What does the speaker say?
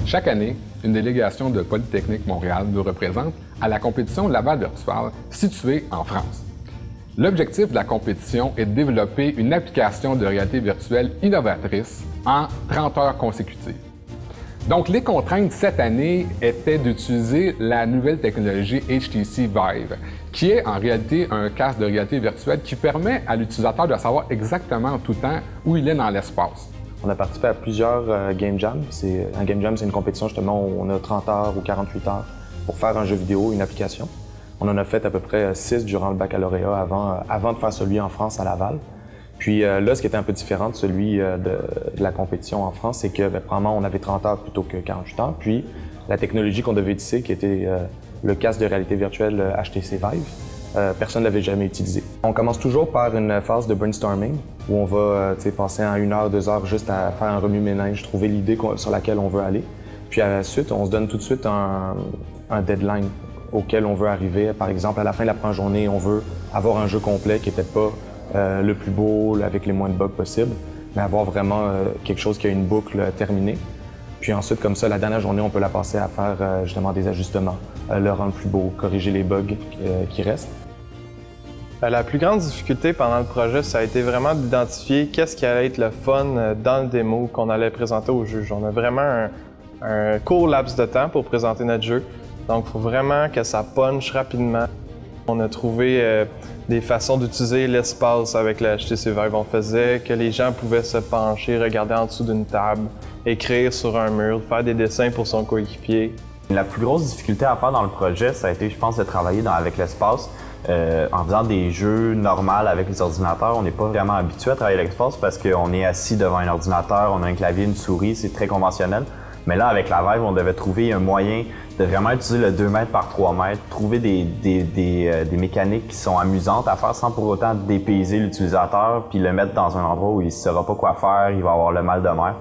Chaque année, une délégation de Polytechnique Montréal nous représente à la compétition Laval Virtual située en France. L'objectif de la compétition est de développer une application de réalité virtuelle innovatrice en 30 heures consécutives. Donc, les contraintes cette année étaient d'utiliser la nouvelle technologie HTC Vive, qui est en réalité un casque de réalité virtuelle qui permet à l'utilisateur de savoir exactement en tout temps où il est dans l'espace. On a participé à plusieurs Game Jam. Un Game Jam, c'est une compétition justement où on a 30 heures ou 48 heures pour faire un jeu vidéo, une application. On en a fait à peu près 6 durant le baccalauréat avant de faire celui en France à Laval. Puis là, ce qui était un peu différent de celui de la compétition en France, c'est que probablement on avait 30 heures plutôt que 48 heures. Puis la technologie qu'on devait utiliser, qui était le casque de réalité virtuelle HTC Vive, personne ne l'avait jamais utilisé. On commence toujours par une phase de brainstorming où on va passer en 1 heure, 2 heures juste à faire un remue-ménage, trouver l'idée sur laquelle on veut aller. Puis à la suite, on se donne tout de suite un deadline auquel on veut arriver. Par exemple, à la fin de la première journée, on veut avoir un jeu complet qui n'est peut-être pas le plus beau, avec les moins de bugs possible, mais avoir vraiment quelque chose qui a une boucle terminée. Puis ensuite, comme ça, la dernière journée, on peut la passer à faire justement des ajustements, le rendre plus beau, corriger les bugs qui restent. La plus grande difficulté pendant le projet, ça a été vraiment d'identifier qu'est-ce qui allait être le fun dans le démo qu'on allait présenter au juge. On a vraiment un court laps de temps pour présenter notre jeu, donc il faut vraiment que ça punch rapidement. On a trouvé des façons d'utiliser l'espace avec le HTC Vive. On faisait que les gens pouvaient se pencher, regarder en dessous d'une table, écrire sur un mur, faire des dessins pour son coéquipier. La plus grosse difficulté à faire dans le projet, ça a été, je pense, de travailler avec l'espace. En faisant des jeux normaux avec les ordinateurs, on n'est pas vraiment habitué à travailler avec l'espace parce qu'on est assis devant un ordinateur, on a un clavier, une souris, c'est très conventionnel. Mais là, avec la Vive, on devait trouver un moyen de vraiment utiliser le 2 mètres par 3 mètres, trouver des mécaniques qui sont amusantes à faire sans pour autant dépayser l'utilisateur puis le mettre dans un endroit où il ne saura pas quoi faire, il va avoir le mal de mer.